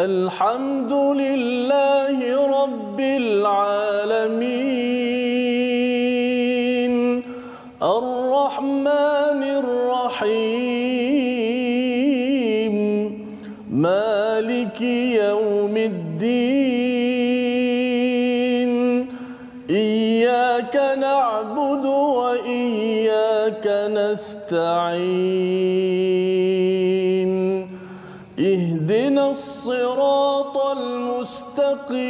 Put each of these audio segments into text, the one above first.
الحمد لله رب العالمين الرحمن الرحيم مالك يوم الدين إياك نعبد وإياك نستعين اهدنا الصراط المستقيم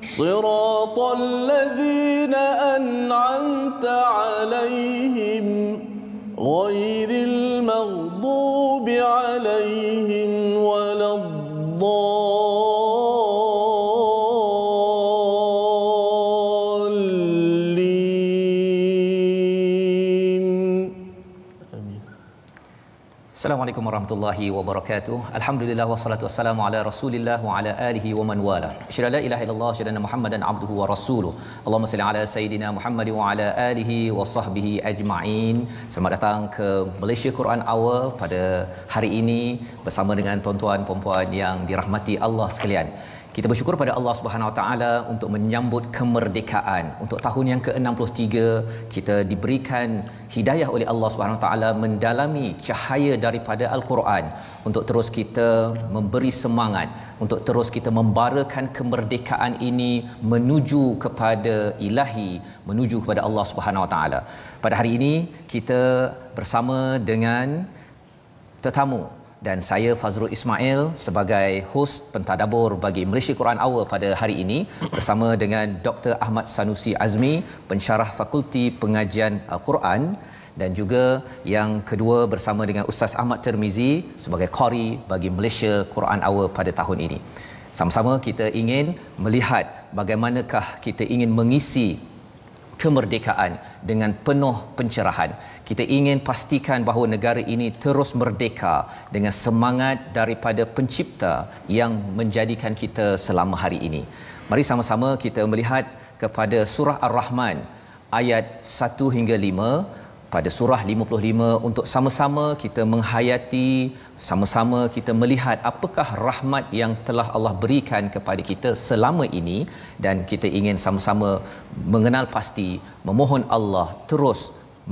صراط الذين أنعمت عليهم غير المغضوب عليهم ولا الضالين. Assalamualaikum warahmatullahi wabarakatuh. Alhamdulillah wassalatu wassalamu ala Rasulillah wa ala alihi wa man wala. Asyhadu an la ilaha illallah wa asyhadu anna Muhammadan abduhu wa rasuluh. Allahumma salli ala sayidina Muhammad wa ala alihi wa sahbihi ajma'in. Selamat datang ke Malaysia Quran Hour pada hari ini bersama dengan tuan-tuan puan-puan yang dirahmati Allah sekalian. Kita bersyukur pada Allah Subhanahu Wa Taala untuk menyambut kemerdekaan. Untuk tahun yang ke-63 kita diberikan hidayah oleh Allah Subhanahu Wa Taala mendalami cahaya daripada Al-Quran untuk terus kita memberi semangat, untuk terus kita membarakan kemerdekaan ini menuju kepada Ilahi, menuju kepada Allah Subhanahu Wa Taala. Pada hari ini kita bersama dengan tetamu dan saya Fazrul Ismail sebagai hos pentadabur bagi Malaysia Quran Hour pada hari ini bersama dengan Dr. Ahmad Sanusi Azmi, pensyarah Fakulti Pengajian Al-Quran, dan juga yang kedua bersama dengan Ustaz Ahmad Tirmizi sebagai qari bagi Malaysia Quran Hour pada tahun ini. Sama-sama kita ingin melihat bagaimanakah kita ingin mengisi kemerdekaan dengan penuh pencerahan. Kita ingin pastikan bahawa negara ini terus merdeka dengan semangat daripada pencipta yang menjadikan kita selama hari ini. Mari sama-sama kita melihat kepada surah Ar-Rahman ayat 1 hingga 5. Pada surah 55 untuk sama-sama kita menghayati, sama-sama kita melihat apakah rahmat yang telah Allah berikan kepada kita selama ini, dan kita ingin sama-sama mengenal pasti, memohon Allah terus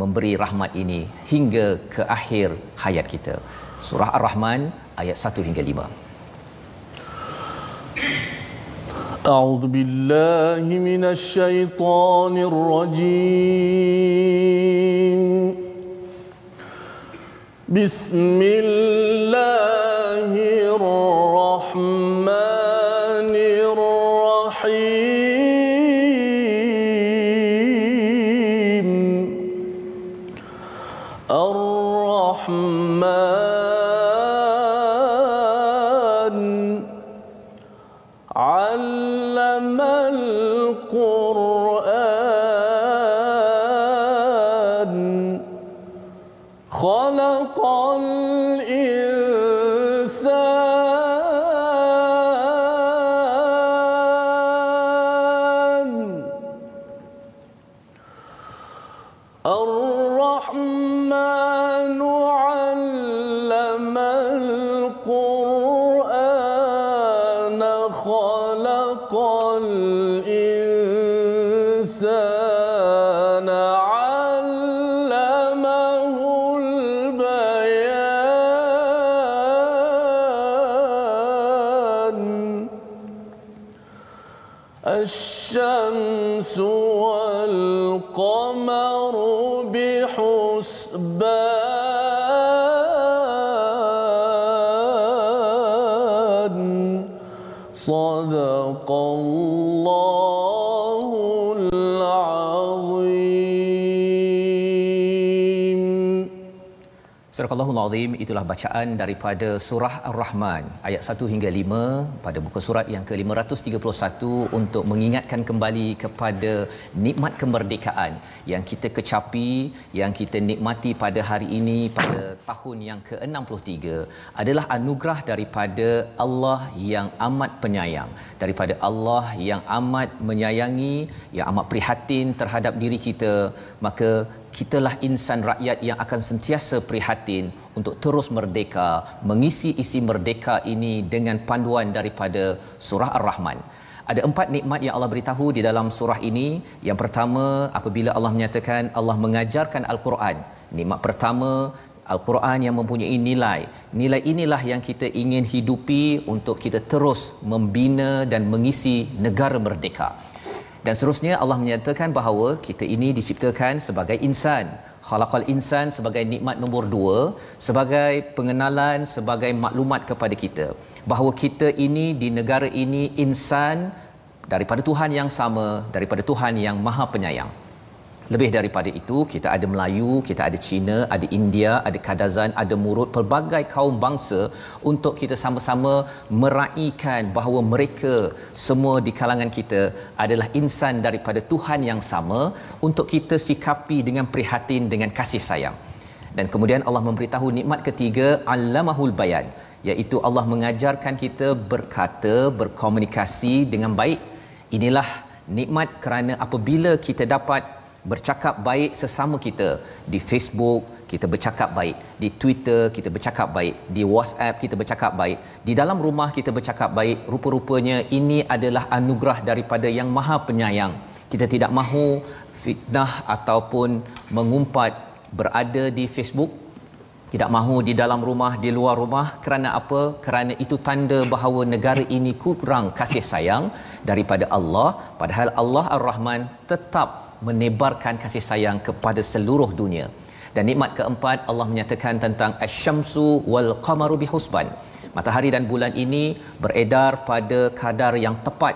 memberi rahmat ini hingga ke akhir hayat kita. Surah Ar-Rahman ayat 1 hingga 5. أعوذ بالله من الشيطان الرجيم بسم الله الرحمن الرحيم الرحمن علم القرآن خلق الإنسان الرحمن علم القرآن خلق الإنسان علمه البيان الشمس والقمر بحسبان صدق الله العظيم. Surah Al-Allahul Azim, itulah bacaan daripada surah Ar-Rahman ayat 1 hingga 5 pada buku surat yang ke-531 untuk mengingatkan kembali kepada nikmat kemerdekaan yang kita kecapi, yang kita nikmati pada hari ini pada tahun yang ke-63 adalah anugerah daripada Allah yang amat penyayang, daripada Allah yang amat menyayangi, yang amat prihatin terhadap diri kita. Maka kitalah insan rakyat yang akan sentiasa prihatin untuk terus merdeka, mengisi isi merdeka ini dengan panduan daripada surah Ar-Rahman. Ada 4 nikmat yang Allah beritahu di dalam surah ini. Yang pertama, apabila Allah menyatakan Allah mengajarkan Al-Quran. Nikmat pertama, Al-Quran yang mempunyai nilai. Nilai inilah yang kita ingin hidupi untuk kita terus membina dan mengisi negara merdeka. Dan seterusnya Allah menyatakan bahawa kita ini diciptakan sebagai insan. Khalaqal insan sebagai nikmat nombor 2, sebagai pengenalan, sebagai maklumat kepada kita bahawa kita ini di negara ini insan daripada Tuhan yang sama, daripada Tuhan yang Maha Penyayang. Lebih daripada itu, kita ada Melayu, kita ada Cina, ada India, ada Kadazan, ada Murut, pelbagai kaum bangsa untuk kita sama-sama meraihkan bahawa mereka semua di kalangan kita adalah insan daripada Tuhan yang sama untuk kita sikapi dengan prihatin, dengan kasih sayang. Dan kemudian Allah memberitahu nikmat ketiga, Allamahul Bayan, iaitu Allah mengajarkan kita berkata, berkomunikasi dengan baik. Inilah nikmat kerana apabila kita dapat bercakap baik sesama kita, di Facebook kita bercakap baik, di Twitter kita bercakap baik, di WhatsApp kita bercakap baik, di dalam rumah kita bercakap baik, rupa-rupanya ini adalah anugerah daripada Yang Maha Penyayang. Kita tidak mahu fitnah ataupun mengumpat berada di Facebook, tidak mahu di dalam rumah, di luar rumah. Kerana apa? Kerana itu tanda bahawa negara ini kurang kasih sayang daripada Allah, padahal Allah Ar-Rahman tetap menebarkan kasih sayang kepada seluruh dunia. Dan nikmat keempat, Allah menyatakan tentang asy-syamsu wal qamaru bihusban. Matahari dan bulan ini beredar pada kadar yang tepat.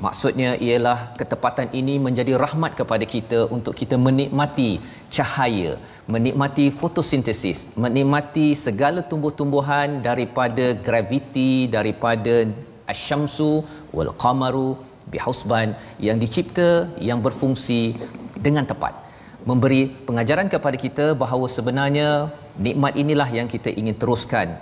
Maksudnya ialah ketepatan ini menjadi rahmat kepada kita untuk kita menikmati cahaya, menikmati fotosintesis, menikmati segala tumbuh-tumbuhan daripada graviti, daripada asy-syamsu wal qamaru bihusban, yang dicipta, yang berfungsi dengan tepat, memberi pengajaran kepada kita bahawa sebenarnya nikmat inilah yang kita ingin teruskan,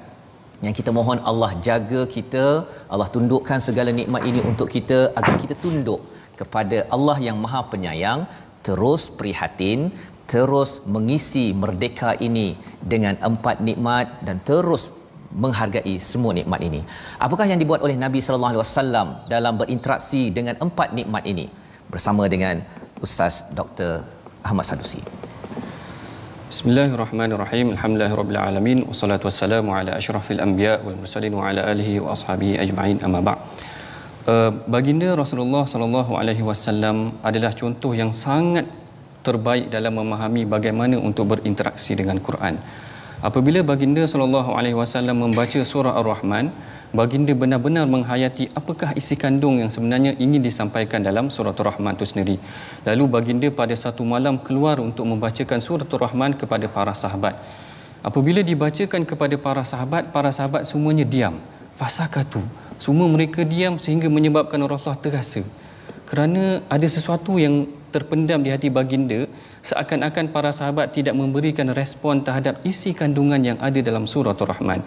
yang kita mohon Allah jaga kita, Allah tundukkan segala nikmat ini untuk kita agar kita tunduk kepada Allah yang Maha Penyayang, terus prihatin, terus mengisi merdeka ini dengan 4 nikmat dan terus menghargai semua nikmat ini. Apakah yang dibuat oleh Nabi sallallahu alaihi wasallam dalam berinteraksi dengan 4 nikmat ini? Bersama dengan Ustaz Dr. Ahmad Sadusi. Bismillahirrahmanirrahim. Alhamdulillahirabbil alamin, wassalatu wassalamu ala asyrafil anbiya wal mursalin wa ala alihi wa ashabihi ajma'in, amma ba'd. Baginda Rasulullah sallallahu alaihi wasallam adalah contoh yang sangat terbaik dalam memahami bagaimana untuk berinteraksi dengan Quran. Apabila baginda sallallahu alaihi wasallam membaca surah Ar-Rahman, baginda benar-benar menghayati apakah isi kandung yang sebenarnya ingin disampaikan dalam surah Ar-Rahman itu sendiri. Lalu baginda pada satu malam keluar untuk membacakan surah Ar-Rahman kepada para sahabat. Apabila dibacakan kepada para sahabat semuanya diam. Fasakatu. Semua mereka diam sehingga menyebabkan Rasulullah terasa. Kerana ada sesuatu yang terpendam di hati baginda, seakan-akan para sahabat tidak memberikan respon terhadap isi kandungan yang ada dalam surah Ar-Rahman.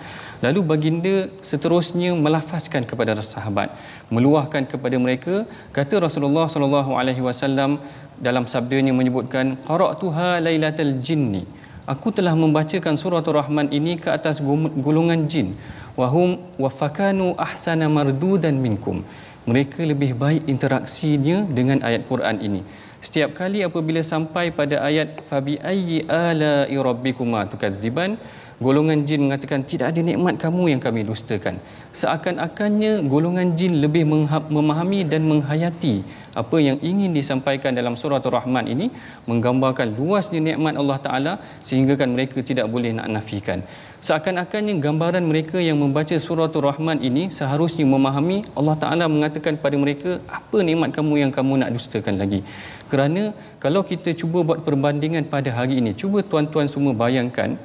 Lalu baginda seterusnya melafazkan kepada sahabat, meluahkan kepada mereka. Kata Rasulullah sallallahu alaihi wasallam dalam sabdanya menyebutkan, qara'tuha lailatal jinni, aku telah membacakan surah Ar-Rahman ini ke atas golongan jin, wahum wafakanu ahsana mardudan minkum, mereka lebih baik interaksinya dengan ayat Quran ini. Setiap kali apabila sampai pada ayat fabi ayyi ala'i rabbikuma tukadziban, golongan jin mengatakan tidak ada nikmat kamu yang kami dustakan. Seakan-akannya golongan jin lebih memahami dan menghayati apa yang ingin disampaikan dalam surah Ar-Rahman ini, menggambarkan luasnya nikmat Allah Ta'ala sehingga kan mereka tidak boleh nak nafikan. Seakan-akannya gambaran mereka yang membaca surah Ar-Rahman ini seharusnya memahami Allah Ta'ala mengatakan pada mereka, apa nikmat kamu yang kamu nak dustakan lagi. Kerana kalau kita cuba buat perbandingan pada hari ini, cuba tuan-tuan semua bayangkan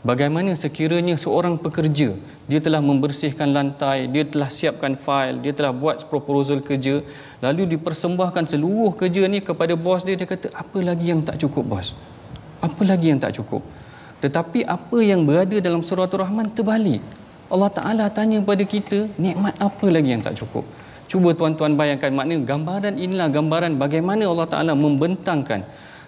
bagaimana sekiranya seorang pekerja, dia telah membersihkan lantai, dia telah siapkan fail, dia telah buat proposal kerja, lalu dipersembahkan seluruh kerja ni kepada bos dia, dia kata, apa lagi yang tak cukup bos? Apa lagi yang tak cukup? Tetapi apa yang berada dalam surah Ar-Rahman terbalik. Allah Ta'ala tanya pada kita, nikmat apa lagi yang tak cukup? Cuba tuan-tuan bayangkan, maknanya gambaran inilah gambaran bagaimana Allah Ta'ala membentangkan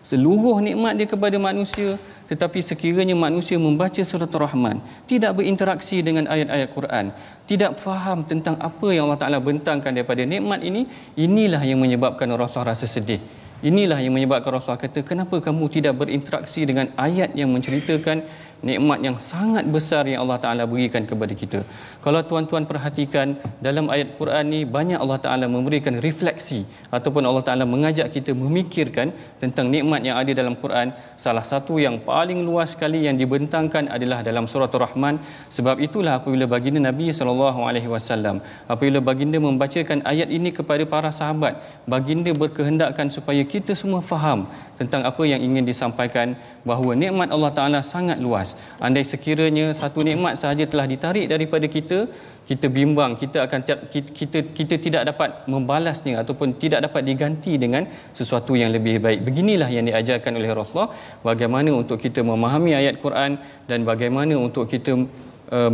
seluruh nikmat dia kepada manusia. Tetapi sekiranya manusia membaca surah Ar-Rahman, tidak berinteraksi dengan ayat-ayat Quran, tidak faham tentang apa yang Allah Ta'ala bentangkan daripada nikmat ini, inilah yang menyebabkan Rasulullah rasa sedih. Inilah yang menyebabkan Rasulullah kata, kenapa kamu tidak berinteraksi dengan ayat yang menceritakan nikmat yang sangat besar yang Allah Ta'ala berikan kepada kita. Kalau tuan-tuan perhatikan dalam ayat Quran ni, banyak Allah Ta'ala memberikan refleksi ataupun Allah Ta'ala mengajak kita memikirkan tentang nikmat yang ada dalam Quran. Salah satu yang paling luas sekali yang dibentangkan adalah dalam surah Ar-Rahman. Sebab itulah apabila baginda Nabi SAW, apabila baginda membacakan ayat ini kepada para sahabat, baginda berkehendakkan supaya kita semua faham tentang apa yang ingin disampaikan, bahawa nikmat Allah Ta'ala sangat luas. Andai sekiranya satu nikmat sahaja telah ditarik daripada kita, kita bimbang, kita tidak dapat membalasnya ataupun tidak dapat diganti dengan sesuatu yang lebih baik. Beginilah yang diajarkan oleh Rasulullah, bagaimana untuk kita memahami ayat Quran dan bagaimana untuk kita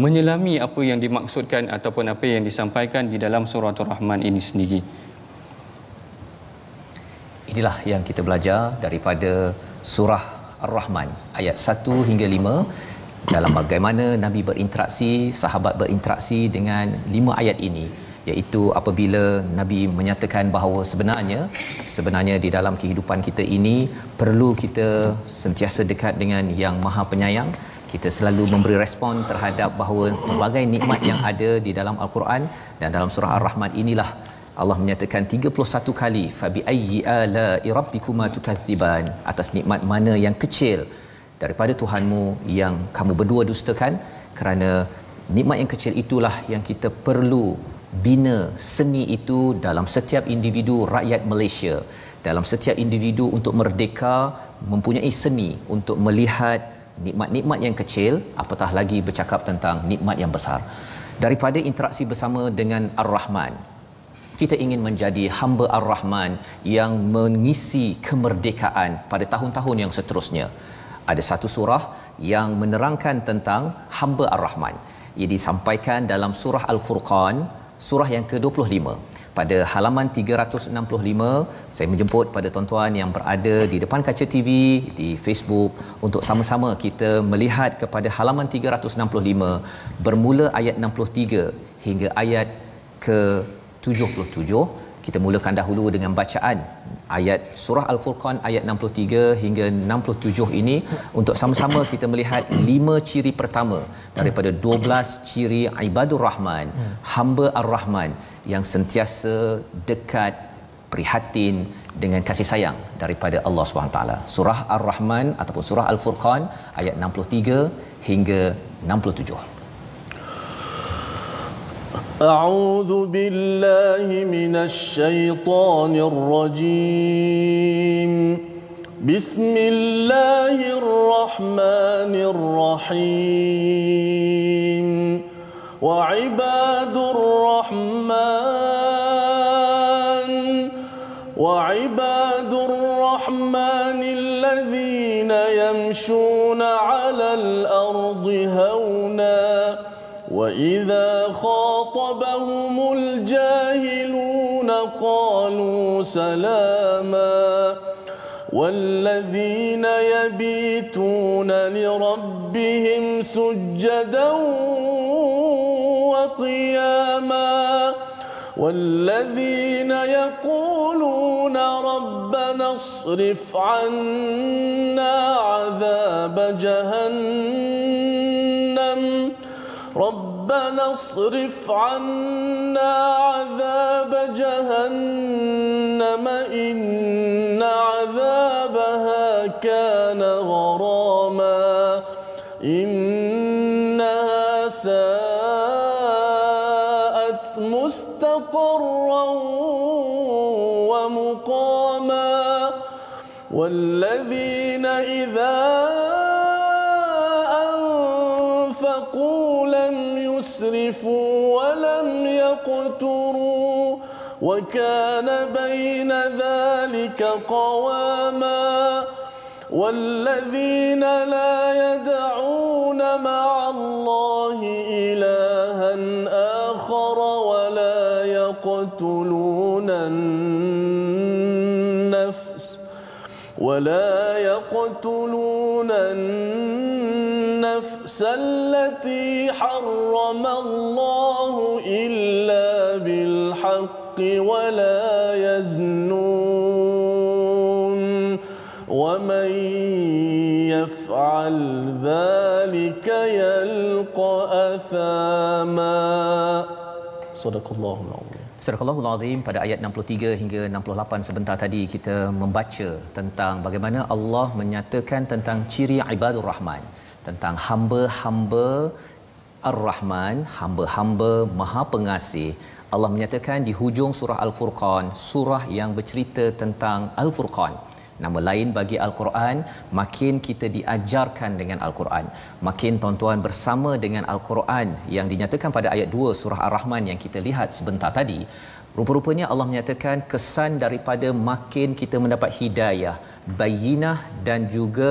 menyelami apa yang dimaksudkan ataupun apa yang disampaikan di dalam surah Ar-Rahman ini sendiri. Inilah yang kita belajar daripada surah Ar-Rahman ayat 1 hingga 5 dalam bagaimana Nabi berinteraksi, sahabat berinteraksi dengan 5 ayat ini, iaitu apabila Nabi menyatakan bahawa sebenarnya di dalam kehidupan kita ini perlu kita sentiasa dekat dengan yang Maha Penyayang. Kita selalu memberi respon terhadap bahawa pelbagai nikmat yang ada di dalam Al-Quran, dan dalam surah Ar-Rahman inilah Allah menyatakan 31 kali fabi ayyi ala'i rabbikuma tukadziban, atas nikmat mana yang kecil daripada Tuhanmu yang kamu berdua dustakan. Kerana nikmat yang kecil itulah yang kita perlu bina seni itu dalam setiap individu rakyat Malaysia, dalam setiap individu untuk merdeka mempunyai seni untuk melihat nikmat-nikmat yang kecil, apatah lagi bercakap tentang nikmat yang besar. Daripada interaksi bersama dengan Ar-Rahman, kita ingin menjadi hamba Ar-Rahman yang mengisi kemerdekaan pada tahun-tahun yang seterusnya. Ada satu surah yang menerangkan tentang hamba Ar-Rahman. Ia disampaikan dalam surah Al-Furqan, surah yang ke-25. Pada halaman 365, saya menjemput pada tuan-tuan yang berada di depan kaca TV, di Facebook, untuk sama-sama kita melihat kepada halaman 365, bermula ayat 63 hingga ayat ke-77. Kita mulakan dahulu dengan bacaan ayat surah Al-Furqan ayat 63 hingga 67 ini, untuk sama-sama kita melihat 5 ciri pertama daripada 12 ciri ibadur Rahman, hamba Ar-Rahman yang sentiasa dekat, prihatin dengan kasih sayang daripada Allah SWT. Surah Ar-Rahman ataupun surah Al-Furqan ayat 63 hingga 67. أعوذ بالله من الشيطان الرجيم بسم الله الرحمن الرحيم وعباد الرحمن الذين يمشون على الأرض هونا وإذا خاطبهم الجاهلون قالوا سلاما والذين يبيتون لربهم سجدا وقياما والذين يقولون ربنا اصرف عنا عذاب جهنم ربنا اصرف عنا عذاب جهنم إن عذابها كان غراما إنها ساءت مستقرا ومقاما والذين إذا يسرفوا ولم يقتروا وكان بين ذلك قواما والذين لا يدعون مع الله إلها آخر ولا يقتلون ولا يقتلون النفس التي حرم الله إلا بالحق ولا يزنون ومن يفعل ذلك يلقى أثاما صدق الله العظيم. Surah Al-Azim pada ayat 63 hingga 68 sebentar tadi kita membaca tentang bagaimana Allah menyatakan tentang ciri ibadur Rahman, tentang hamba-hamba Ar-Rahman, hamba-hamba Maha Pengasih. Allah menyatakan di hujung surah Al-Furqan, surah yang bercerita tentang Al-Furqan. Nama lain bagi Al-Quran, makin kita diajarkan dengan Al-Quran, makin tuan-tuan bersama dengan Al-Quran yang dinyatakan pada ayat 2 surah Ar-Rahman yang kita lihat sebentar tadi. Rupa-rupanya Allah menyatakan kesan daripada makin kita mendapat hidayah, bayinah dan juga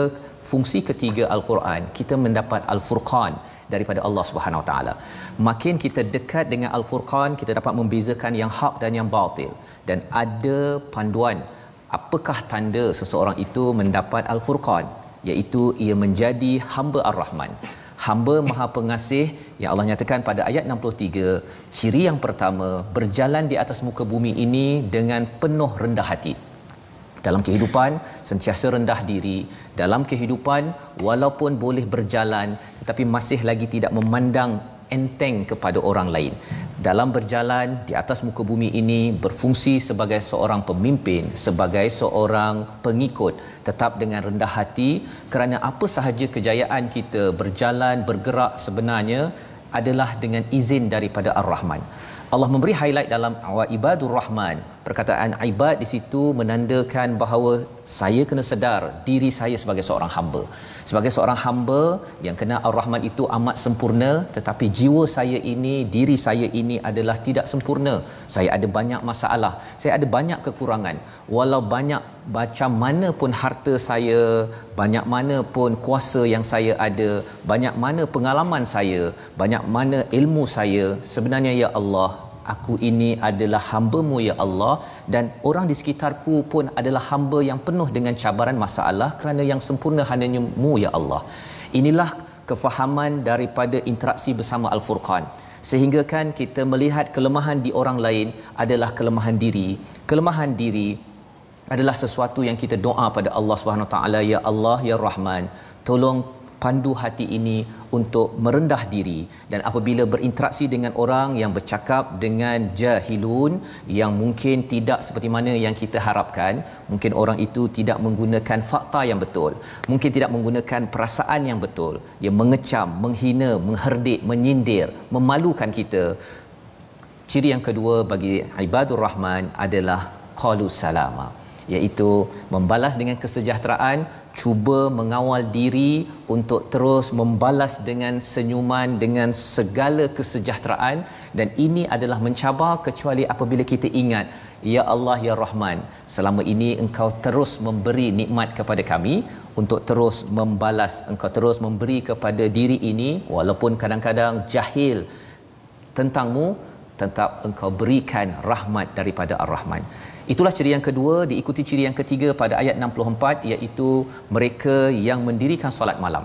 fungsi ketiga Al-Quran, kita mendapat Al-Furqan daripada Allah Subhanahu Wa Taala. Makin kita dekat dengan Al-Furqan, kita dapat membezakan yang hak dan yang batil, dan ada panduan apakah tanda seseorang itu mendapat Al-Furqan, iaitu ia menjadi hamba Ar-Rahman, hamba Maha Pengasih yang Allah nyatakan pada ayat 63. Ciri yang pertama, berjalan di atas muka bumi ini dengan penuh rendah hati. Dalam kehidupan sentiasa rendah diri, dalam kehidupan walaupun boleh berjalan tetapi masih lagi tidak memandang enteng kepada orang lain. Dalam berjalan di atas muka bumi ini, berfungsi sebagai seorang pemimpin, sebagai seorang pengikut, tetap dengan rendah hati, kerana apa sahaja kejayaan kita berjalan, bergerak sebenarnya adalah dengan izin daripada Ar-Rahman. Allah memberi highlight dalam ibadur Rahman. Perkataan ibad di situ menandakan bahawa saya kena sedar diri saya sebagai seorang hamba. Sebagai seorang hamba yang kena Ar-Rahman itu amat sempurna, tetapi jiwa saya ini, diri saya ini adalah tidak sempurna. Saya ada banyak masalah, saya ada banyak kekurangan. Walau banyak macam mana pun harta saya, banyak mana pun kuasa yang saya ada, banyak mana pengalaman saya, banyak mana ilmu saya, sebenarnya ya Allah, aku ini adalah hamba-Mu ya Allah, dan orang di sekitarku pun adalah hamba yang penuh dengan cabaran masalah, kerana yang sempurna hanya-Mu ya Allah. Inilah kefahaman daripada interaksi bersama Al-Furqan. Sehingga kan kita melihat kelemahan di orang lain adalah kelemahan diri. Kelemahan diri adalah sesuatu yang kita doa pada Allah Subhanahu Wa Taala, ya Allah ya Rahman, tolong pandu hati ini untuk merendah diri. Dan apabila berinteraksi dengan orang yang bercakap dengan jahilun, yang mungkin tidak seperti mana yang kita harapkan, mungkin orang itu tidak menggunakan fakta yang betul, mungkin tidak menggunakan perasaan yang betul, dia mengecam, menghina, mengherdik, menyindir, memalukan kita. Ciri yang kedua bagi ibadur Rahman adalah qalu salama, iaitu membalas dengan kesejahteraan, cuba mengawal diri untuk terus membalas dengan senyuman, dengan segala kesejahteraan. Dan ini adalah mencabar kecuali apabila kita ingat, ya Allah ya Rahman, selama ini Engkau terus memberi nikmat kepada kami, untuk terus membalas, Engkau terus memberi kepada diri ini, walaupun kadang-kadang jahil tentang-Mu, tetap Engkau berikan rahmat daripada Ar-Rahman. Itulah ciri yang kedua. Diikuti ciri yang ketiga pada ayat 64, iaitu mereka yang mendirikan solat malam,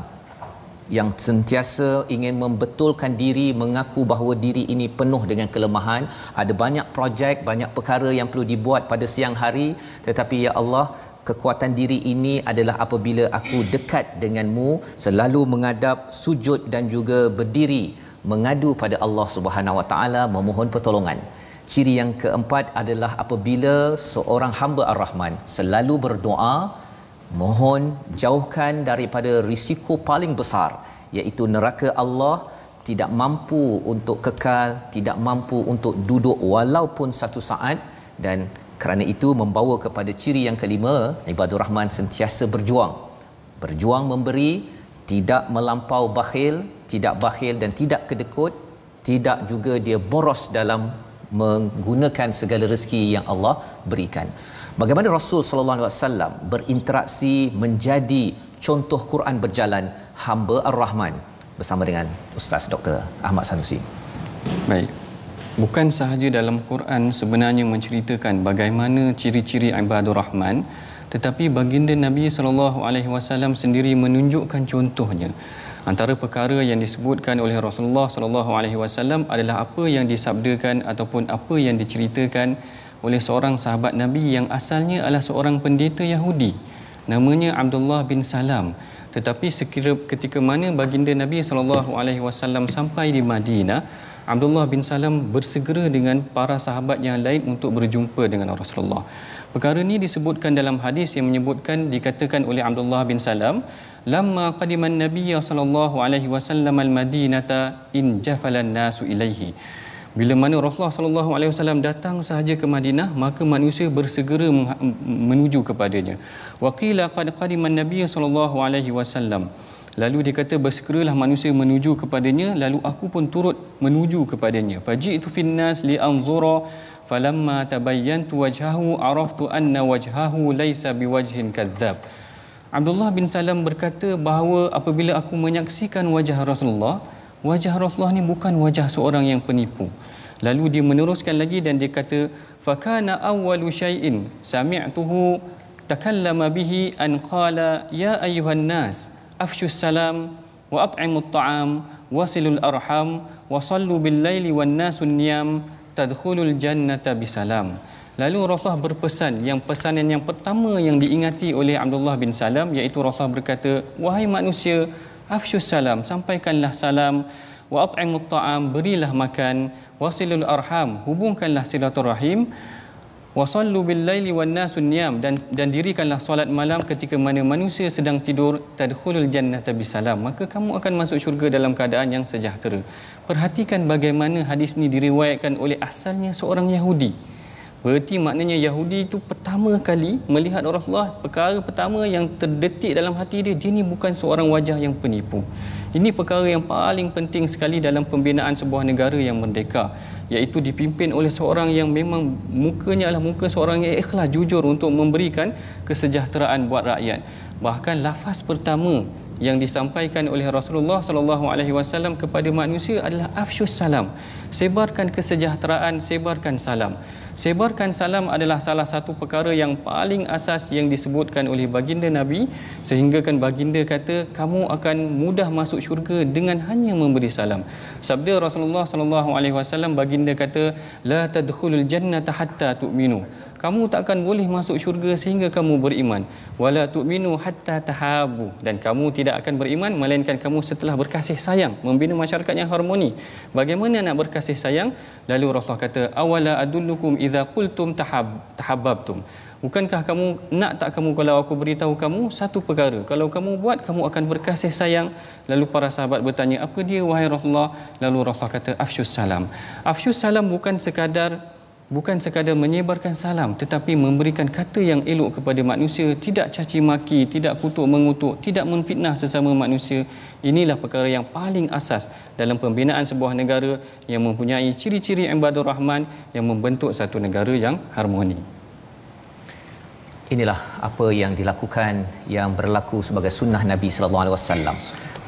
yang sentiasa ingin membetulkan diri, mengaku bahawa diri ini penuh dengan kelemahan, ada banyak projek, banyak perkara yang perlu dibuat pada siang hari, tetapi ya Allah, kekuatan diri ini adalah apabila aku dekat denganmu, selalu menghadap, sujud dan juga berdiri mengadu pada Allah Subhanahu Wa Taala, memohon pertolongan. Ciri yang keempat adalah apabila seorang hamba Ar-Rahman selalu berdoa, mohon jauhkan daripada risiko paling besar, iaitu neraka Allah, tidak mampu untuk kekal, tidak mampu untuk duduk walaupun satu saat. Dan kerana itu membawa kepada ciri yang kelima, ibadur Rahman sentiasa berjuang memberi, tidak melampau bakhil, tidak bakhil dan tidak kedekut, tidak juga dia boros dalam menggunakan segala rezeki yang Allah berikan. Bagaimana Rasul sallallahu alaihi wasallam berinteraksi menjadi contoh Quran berjalan hamba Ar-Rahman, bersama dengan Ustaz Dr. Ahmad Sanusi. Baik. Bukan sahaja dalam Quran sebenarnya menceritakan bagaimana ciri-ciri ibadur Rahman, tetapi baginda Nabi SAW sendiri menunjukkan contohnya. Antara perkara yang disebutkan oleh Rasulullah SAW adalah apa yang disabdakan ataupun apa yang diceritakan oleh seorang sahabat Nabi yang asalnya adalah seorang pendeta Yahudi, namanya Abdullah bin Salam. Tetapi ketika mana baginda Nabi SAW sampai di Madinah, Abdullah bin Salam bersegera dengan para sahabat yang lain untuk berjumpa dengan Rasulullah. Perkara ini disebutkan dalam hadis yang menyebutkan, dikatakan oleh Abdullah bin Salam, lamma qadiman Nabiy sallallahu alaihi wasallam al-Madinata in jafalan nasu ilaihi. Bila mana Rasulullah sallallahu alaihi wasallam datang sahaja ke Madinah, maka manusia bersegera menuju kepadanya. Wa qila qad qadiman Nabiy sallallahu alaihi wasallam. Lalu dia kata bersegeralah manusia menuju kepadanya, lalu aku pun turut menuju kepadanya. Faji'tu fin nas li anzura falamma tabayyantu wajhahu araftu anna wajhahu laysa biwajhin kadzdzab. Abdullah bin Salam berkata bahawa apabila aku menyaksikan wajah Rasulullah ni bukan wajah seorang yang penipu. Lalu dia meneruskan lagi dan dia kata, fakana awwalu syai'in sami'tuhu takallama bihi an qala ya ayyuhan nas afshus salam wa at'imut ta'am wasilul arham wa sallu bil laili wan nasu niyam tadkhulul jannata bisalam. Lalu Rasulullah berpesan, yang pesanan yang pertama yang diingati oleh Abdullah bin Salam, iaitu Rasulullah berkata, wahai manusia, afshus salam, sampaikanlah salam, wa at'imut ta'am, berilah makan, wasilul arham, hubungkanlah silaturahim, wa sallu bil laili wan nasu niyam, dan dirikanlah solat malam ketika mana manusia sedang tidur, tadkhulul jannata bisalam, maka kamu akan masuk syurga dalam keadaan yang sejahtera. Perhatikan bagaimana hadis ini diriwayatkan oleh asalnya seorang Yahudi. Berarti maknanya Yahudi itu pertama kali melihat Rasulullah, perkara pertama yang terdetik dalam hati dia, dia ni bukan seorang wajah yang penipu. Ini perkara yang paling penting sekali dalam pembinaan sebuah negara yang merdeka, iaitu dipimpin oleh seorang yang memang mukanya adalah muka seorang yang ikhlas, jujur untuk memberikan kesejahteraan buat rakyat. Bahkan lafaz pertama yang disampaikan oleh Rasulullah SAW kepada manusia adalah afshus salam, sebarkan kesejahteraan, sebarkan salam. Sebarkan salam adalah salah satu perkara yang paling asas yang disebutkan oleh baginda Nabi, sehingga kan baginda kata kamu akan mudah masuk syurga dengan hanya memberi salam. Sabda Rasulullah SAW, baginda kata la tadkhulul jannata hatta tu'minu, kamu tak akan boleh masuk syurga sehingga kamu beriman. Wala tu'minu hatta tahabu, dan kamu tidak akan beriman melainkan kamu setelah berkasih sayang, membina masyarakat yang harmoni. Bagaimana nak berkasih sayang? Lalu Rasulullah kata, awala adullukum idza qultum tahabbabtum. Bukankah kamu nak tak kamu kalau aku beritahu kamu satu perkara, kalau kamu buat kamu akan berkasih sayang? Lalu para sahabat bertanya, apa dia wahai Rasulullah? Lalu Rasulullah kata, afshus salam. Afshus salam bukan sekadar menyebarkan salam, tetapi memberikan kata yang elok kepada manusia, tidak caci maki, tidak kutuk mengutuk, tidak menfitnah sesama manusia. Inilah perkara yang paling asas dalam pembinaan sebuah negara yang mempunyai ciri-ciri ibadur rahman yang membentuk satu negara yang harmoni. Inilah apa yang dilakukan, yang berlaku sebagai sunnah Nabi sallallahu alaihi wasallam.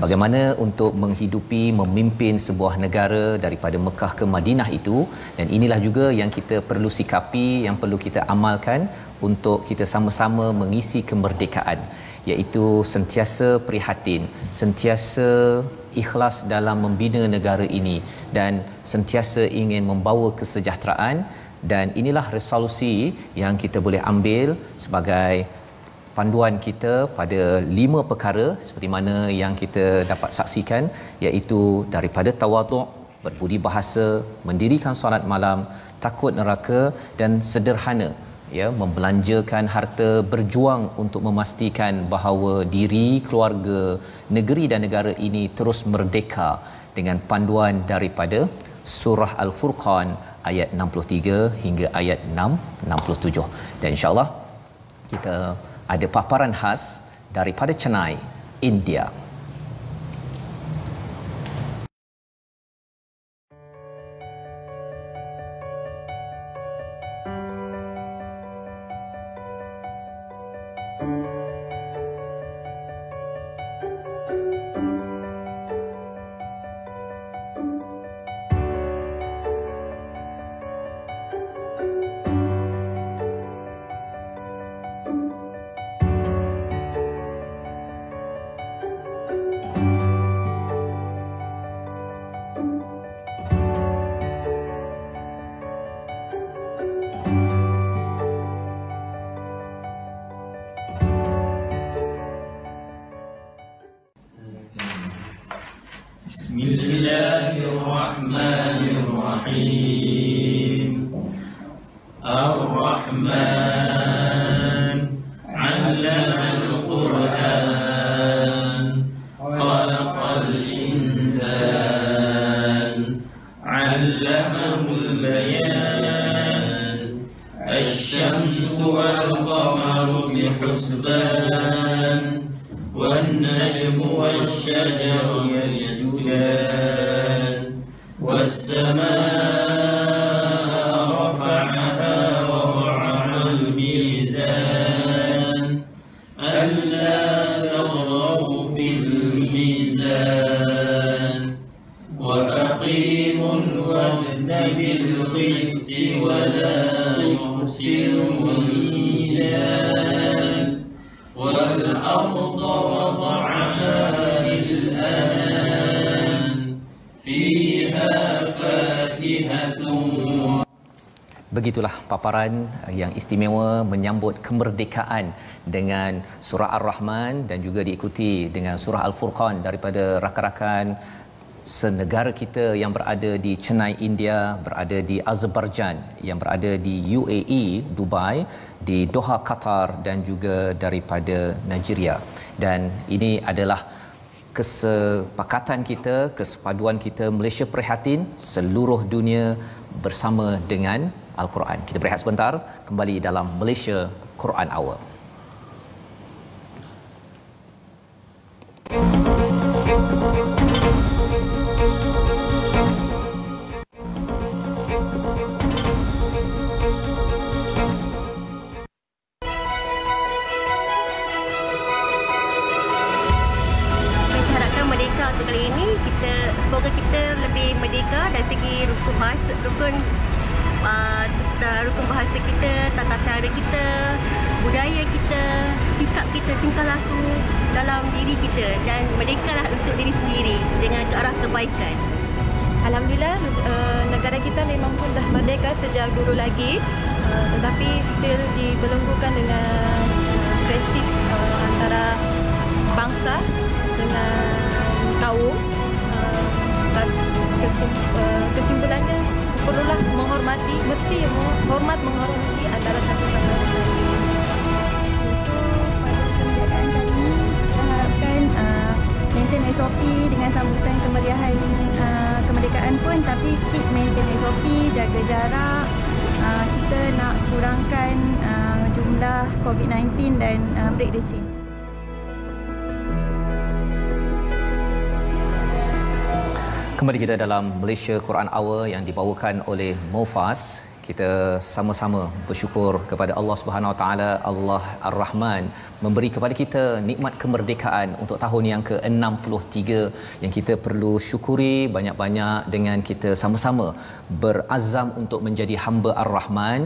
Bagaimana untuk menghidupi, memimpin sebuah negara daripada Mekah ke Madinah itu, dan inilah juga yang kita perlu sikapi, yang perlu kita amalkan untuk kita sama-sama mengisi kemerdekaan, iaitu sentiasa prihatin, sentiasa ikhlas dalam membina negara ini dan sentiasa ingin membawa kesejahteraan. Dan inilah resolusi yang kita boleh ambil sebagai panduan kita pada 5 perkara seperti mana yang kita dapat saksikan, iaitu daripada tawaduk, berbudi bahasa, mendirikan solat malam, takut neraka, dan sederhana, ya, membelanjakan harta, berjuang untuk memastikan bahawa diri, keluarga, negeri dan negara ini terus merdeka dengan panduan daripada surah Al-Furqan ayat 63 hingga ayat 67. Dan insya-Allah kita ada paparan khas daripada Chennai, India. Bismillahirrahmanirrahim. Ar-Rahman 'allamal Qur'an khalaqal insan 'allamahul bayan asy-syamsu wal qamaru bihusban wan najmu wasy-syajaru yasjudan was-samaa'a rafa'aha wa wada'al mizan alla taghaw fil mizan wa aqimus wazna bil qisti wa la tukhsirul mizan wal arda wada'aha lil anam fiha fakihatun. Begitulah paparan yang istimewa menyambut kemerdekaan dengan surah Ar-Rahman dan juga diikuti dengan surah Al-Furqan daripada rakan-rakan senegara kita yang berada di Chennai, India, berada di Azerbaijan, yang berada di UAE, Dubai, di Doha, Qatar dan juga daripada Nigeria. Dan ini adalah kesepakatan kita, kesepaduan kita, Malaysia prihatin, seluruh dunia bersama dengan Al-Quran. Kita berehat sebentar, kembali dalam Malaysia Quran Hour. Untuk kali ini semoga kita lebih merdeka dari segi rukun bahasa kita, tata cara kita, budaya kita, sikap kita, tingkah laku dalam diri kita, dan merdekalah untuk diri sendiri dengan ke arah kebaikan. Alhamdulillah, negara kita memang pun dah merdeka sejak dulu lagi, tetapi still dibelenggukan dengan krisis antara bangsa dengan kaum. Kesimpulannya perlulah menghormati, mesti menghormati antara satu sama lain. Untuk pada kemerdekaan kali ini, kita harapkan maintain SOP dengan sambutan kemeriahan kemerdekaan pun, tapi keep maintain SOP, jaga jarak. Kita nak kurangkan jumlah COVID-19 dan break the chain. Kembali kita dalam Malaysia Quran Hour yang dibawakan oleh Mufas. Kita sama-sama bersyukur kepada Allah Subhanahu Wa Taala, Allah Ar-Rahman, memberi kepada kita nikmat kemerdekaan untuk tahun yang ke-63 yang kita perlu syukuri banyak-banyak dengan kita sama-sama berazam untuk menjadi hamba Ar-Rahman,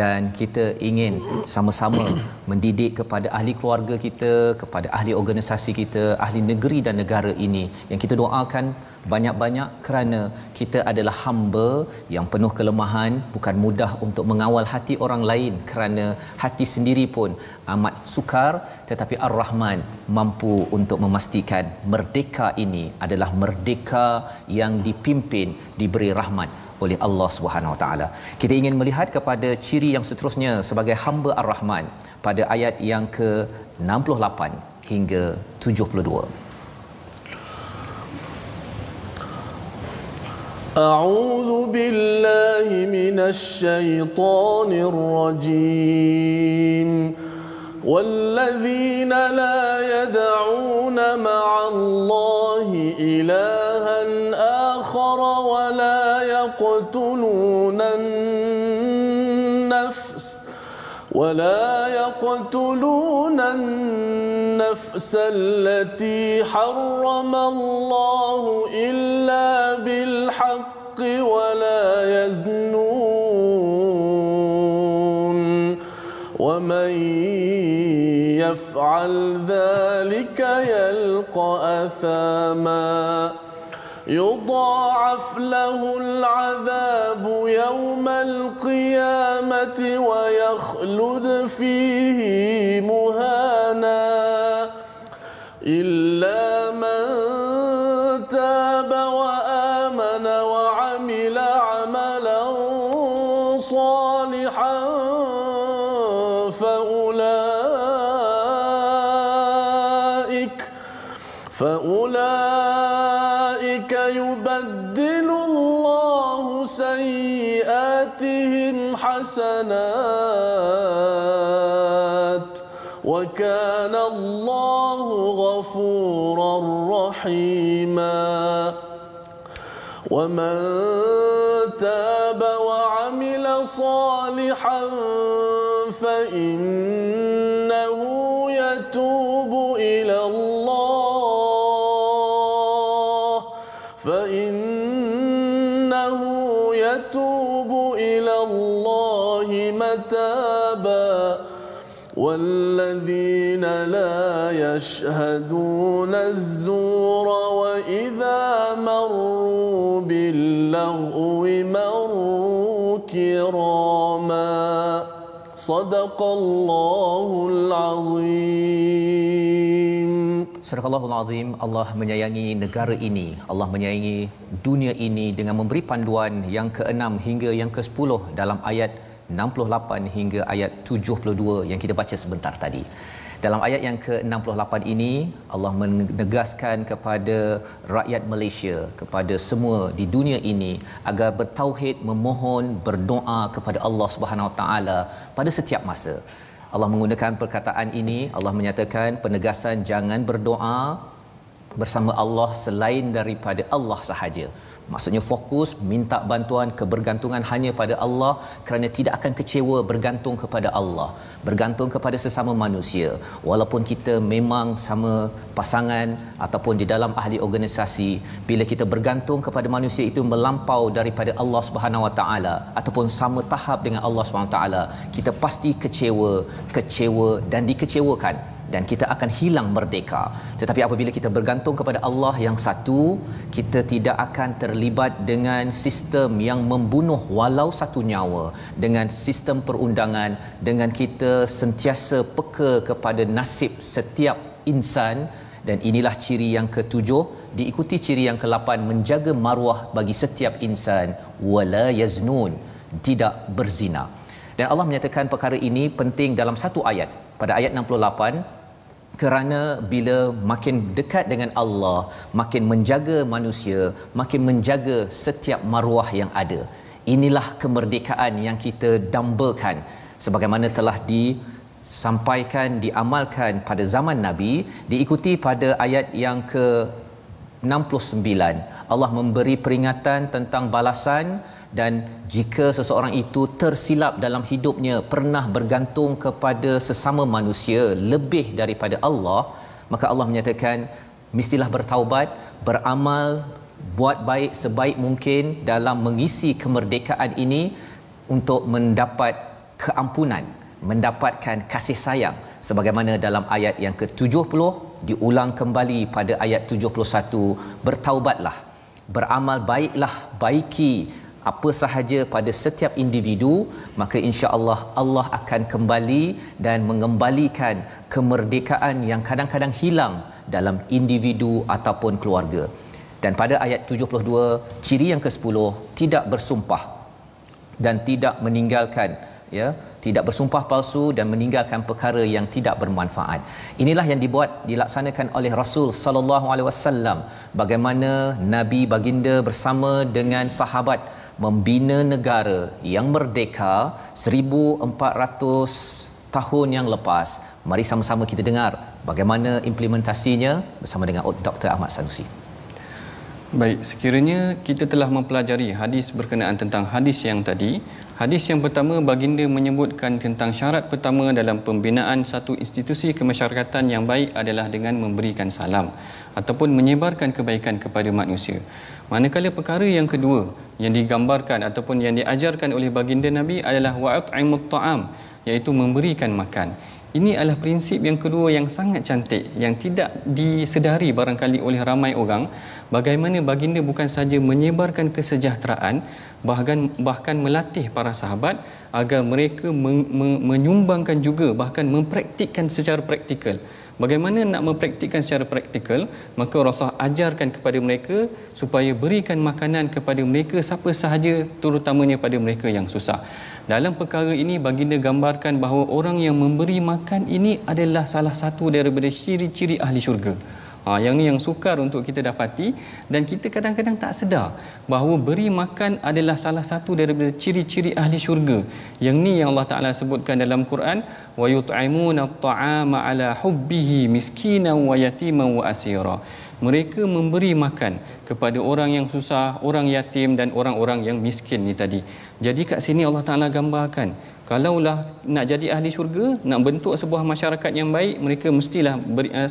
dan kita ingin sama-sama mendidik kepada ahli keluarga kita, kepada ahli organisasi kita, ahli negeri dan negara ini, yang kita doakan banyak-banyak kerana kita adalah hamba yang penuh kelemahan, bukan mudah untuk mengawal hati orang lain kerana hati sendiri pun amat sukar, tetapi Ar-Rahman mampu untuk memastikan merdeka ini adalah merdeka yang dipimpin, diberi rahmat oleh Allah Subhanahu Wa Taala. Kita ingin melihat kepada ciri yang seterusnya sebagai hamba Ar-Rahman pada ayat yang ke-68 hingga 72. أعوذ بالله من الشيطان الرجيم والذين لا يدعون مع الله إلها آخر ولا يقتلون النفس التي حرم الله إلا بالحق ولا يزنون ومن يفعل ذلك يلقى أثاما يضاعف له العذاب يوم القيامة ويخلد فيه مهانا إلا من تاب فأولئك يبدل الله سيئاتهم حسنات وكان الله غفورا رحيما ومن تاب وعمل صالحا فإنه يتوب إلى الله متابا والذين لا يشهدون الزور وإذا مروا باللغو مروا كراما صدق الله العظيم. Surah Allahul Azim. Allah menyayangi negara ini, Allah menyayangi dunia ini dengan memberi panduan yang ke-6 hingga yang ke-10 dalam ayat 68 hingga ayat 72 yang kita baca sebentar tadi. Dalam ayat yang ke-68 ini Allah menegaskan kepada rakyat Malaysia, kepada semua di dunia ini agar bertauhid, memohon, berdoa kepada Allah Subhanahu Wa Taala pada setiap masa. Allah menggunakan perkataan ini, Allah menyatakan penegasan jangan berdoa bersama Allah selain daripada Allah sahaja. Maksudnya fokus minta bantuan, kebergantungan hanya pada Allah, kerana tidak akan kecewa bergantung kepada Allah, bergantung kepada sesama manusia. Walaupun kita memang sama pasangan ataupun di dalam ahli organisasi, bila kita bergantung kepada manusia itu melampau daripada Allah Subhanahu Wa Taala ataupun sama tahap dengan Allah Subhanahu Wa Taala, kita pasti kecewa dan dikecewakan dan kita akan hilang merdeka. Tetapi apabila kita bergantung kepada Allah yang satu, kita tidak akan terlibat dengan sistem yang membunuh walau satu nyawa, dengan sistem perundangan, dengan kita sentiasa peka kepada nasib setiap insan. Dan inilah ciri yang ke-7, diikuti ciri yang ke-8, menjaga maruah bagi setiap insan, wala yaznun, tidak berzina. Dan Allah menyatakan perkara ini penting dalam satu ayat, pada ayat 68, kerana bila makin dekat dengan Allah, makin menjaga manusia, makin menjaga setiap maruah yang ada. Inilah kemerdekaan yang kita dambakan sebagaimana telah disampaikan, diamalkan pada zaman Nabi, diikuti pada ayat yang ke-69. Allah memberi peringatan tentang balasan, dan jika seseorang itu tersilap dalam hidupnya, pernah bergantung kepada sesama manusia lebih daripada Allah, maka Allah menyatakan mestilah bertaubat, beramal, buat baik sebaik mungkin dalam mengisi kemerdekaan ini untuk mendapat keampunan, mendapatkan kasih sayang, sebagaimana dalam ayat yang ke-70 diulang kembali pada ayat 71, bertaubatlah, beramal baiklah, baiki apa sahaja pada setiap individu, maka insya-Allah Allah akan kembali dan mengembalikan kemerdekaan yang kadang-kadang hilang dalam individu ataupun keluarga. Dan pada ayat 72, ciri yang ke-10, tidak bersumpah dan tidak meninggalkan, tidak bersumpah palsu dan meninggalkan perkara yang tidak bermanfaat. Inilah yang dilaksanakan oleh Rasul sallallahu alaihi wasallam, bagaimana Nabi baginda bersama dengan sahabat membina negara yang merdeka 1400 tahun yang lepas. Mari sama-sama kita dengar bagaimana implementasinya bersama dengan Dr. Ahmad Sanusi. Baik, sekiranya kita telah mempelajari hadis berkenaan tentang hadis yang tadi. Hadis yang pertama, baginda menyebutkan tentang syarat pertama dalam pembinaan satu institusi kemasyarakatan yang baik adalah dengan memberikan salam ataupun menyebarkan kebaikan kepada manusia. Manakala perkara yang kedua yang digambarkan ataupun yang diajarkan oleh baginda Nabi adalah wa'at'imut ta'am, iaitu memberikan makan. Ini adalah prinsip yang kedua yang sangat cantik, yang tidak disedari barangkali oleh ramai orang, bagaimana baginda bukan saja menyebarkan kesejahteraan, bahkan melatih para sahabat agar mereka menyumbangkan juga, bahkan mempraktikkan secara praktikal. Bagaimana nak mempraktikkan secara praktikal? Maka Rasulullah ajarkan kepada mereka supaya berikan makanan kepada mereka siapa sahaja, terutamanya pada mereka yang susah. Dalam perkara ini baginda gambarkan bahawa orang yang memberi makan ini adalah salah satu daripada ciri-ciri ahli syurga. Yang ni yang sukar untuk kita dapati, dan kita kadang-kadang tak sedar bahawa beri makan adalah salah satu daripada ciri-ciri ahli syurga. Yang ni yang Allah Taala sebutkan dalam Quran, wa yut'imuna at-ta'ama ala hubbihi miskinan wa yatiman wa asira. Mereka memberi makan kepada orang yang susah, orang yatim dan orang-orang yang miskin ni tadi. Jadi kat sini Allah Taala gambarkan, kalaulah nak jadi ahli syurga, nak bentuk sebuah masyarakat yang baik, mereka mestilah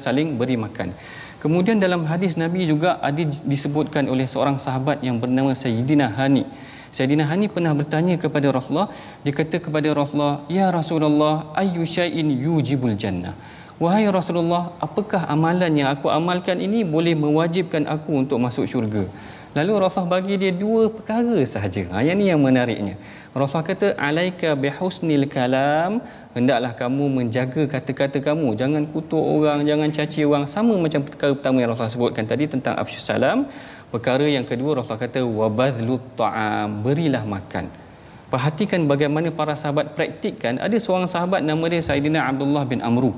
saling beri makan. Kemudian dalam hadis Nabi juga ada disebutkan oleh seorang sahabat yang bernama Sayyidina Hani. Sayyidina Hani pernah bertanya kepada Rasulullah, dia kata kepada Rasulullah, "Ya Rasulullah, ayyu syai'in yujibul jannah?" Wahai Rasulullah, apakah amalan yang aku amalkan ini boleh mewajibkan aku untuk masuk syurga? Lalu Rasulullah bagi dia dua perkara sahaja. Yang ni yang menariknya. Rasulullah kata, alaika bihusnil kalam, hendaklah kamu menjaga kata-kata kamu, jangan kutuk orang, jangan caci orang. Sama macam perkara pertama yang Rasulullah sebutkan tadi tentang afsyus salam. Perkara yang kedua Rasulullah kata wabadlut ta'am, berilah makan. Perhatikan bagaimana para sahabat praktikkan. Ada seorang sahabat nama dia Sayyidina Abdullah bin Amru.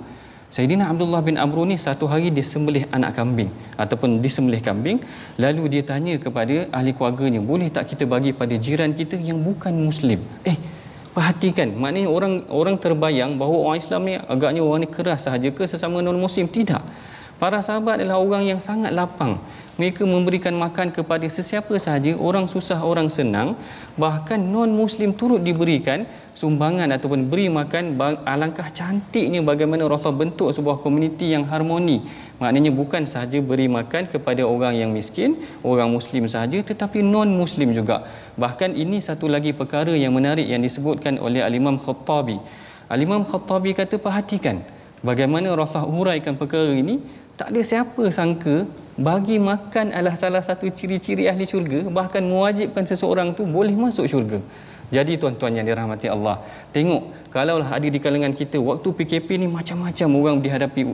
Sayyidina Abdullah bin Amru ni satu hari dia sembelih anak kambing ataupun disembelih kambing, lalu dia tanya kepada ahli keluarganya, boleh tak kita bagi pada jiran kita yang bukan muslim? Perhatikan, maknanya orang terbayang bahawa orang Islam ni agaknya orang ni keras sahaja ke sesama non muslim? Tidak. Para sahabat adalah orang yang sangat lapang. Mereka memberikan makan kepada sesiapa sahaja, orang susah, orang senang, bahkan non-muslim turut diberikan sumbangan ataupun beri makan. Alangkah cantiknya bagaimana Rasul bentuk sebuah komuniti yang harmoni. Maknanya bukan sahaja beri makan kepada orang yang miskin, orang muslim sahaja, tetapi non-muslim juga. Bahkan ini satu lagi perkara yang menarik yang disebutkan oleh Al-Imam Khattabi. Al-Imam Khattabi kata, perhatikan bagaimana Rasul huraikan perkara ini. Tak ada siapa sangka bagi makan adalah salah satu ciri-ciri ahli syurga, bahkan mewajibkan seseorang tu boleh masuk syurga. Jadi tuan-tuan yang dirahmati Allah, tengok kalaulah ada di kalangan kita waktu PKP ni macam-macam orang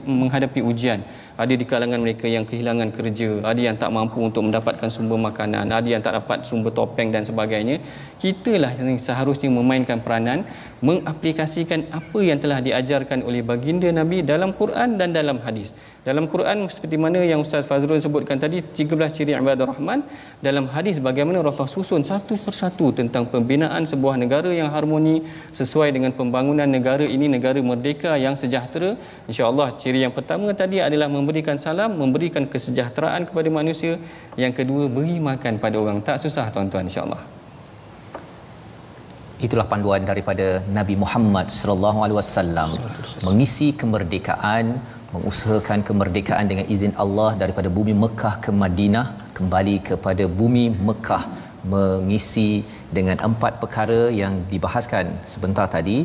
menghadapi ujian. Ada di kalangan mereka yang kehilangan kerja, ada yang tak mampu untuk mendapatkan sumber makanan, ada yang tak dapat sumber topeng dan sebagainya. Kitalah yang seharusnya memainkan peranan, mengaplikasikan apa yang telah diajarkan oleh baginda Nabi dalam Quran dan dalam hadis. Dalam Quran seperti mana yang Ustaz Fazrul sebutkan tadi, 13 ciri ibadah Rahman. Dalam hadis bagaimana Rasulullah susun satu persatu tentang pembinaan sebuah negara yang harmoni sesuai dengan pembangunan negara ini, negara merdeka yang sejahtera. InsyaAllah ciri yang pertama tadi adalah memberikan salam, memberikan kesejahteraan kepada manusia. Yang kedua, beri makan pada orang. Tak susah tuan-tuan, insyaAllah. Itulah panduan daripada Nabi Muhammad sallallahu alaihi wasallam, mengisi kemerdekaan, mengusahakan kemerdekaan dengan izin Allah daripada bumi Mekah ke Madinah, kembali kepada bumi Mekah, mengisi dengan 4 perkara yang dibahaskan sebentar tadi.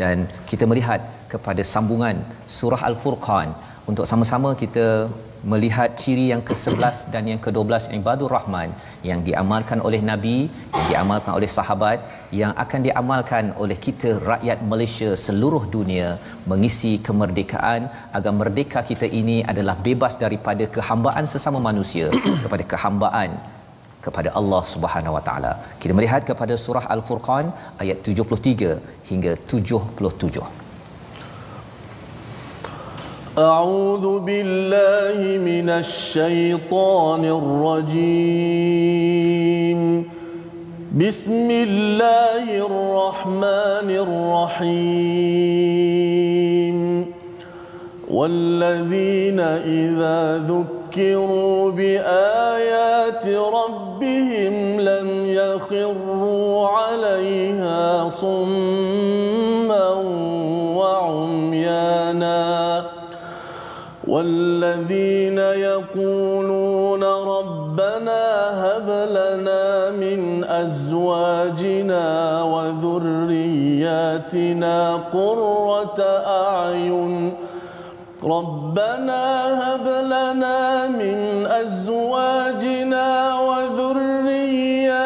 Dan kita melihat kepada sambungan surah Al-Furqan untuk sama-sama kita melihat ciri yang ke-11 dan yang ke-12 ibadur rahman yang diamalkan oleh Nabi, yang diamalkan oleh sahabat, yang akan diamalkan oleh kita rakyat Malaysia seluruh dunia, mengisi kemerdekaan agar merdeka kita ini adalah bebas daripada kehambaan sesama manusia kepada kehambaan kepada Allah Subhanahu Wa Taala. Kita melihat kepada surah Al-Furqan ayat 73 hingga 77. أعوذ بالله من الشيطان الرجيم بسم الله الرحمن الرحيم والذين إذا ذكروا بآيات ربهم لم يخروا عليها صما وعميانا والذين يقولون ربنا هب لنا من أزواجنا وذرياتنا قرة أعين ربنا هب لنا من أزواجنا وذرياتنا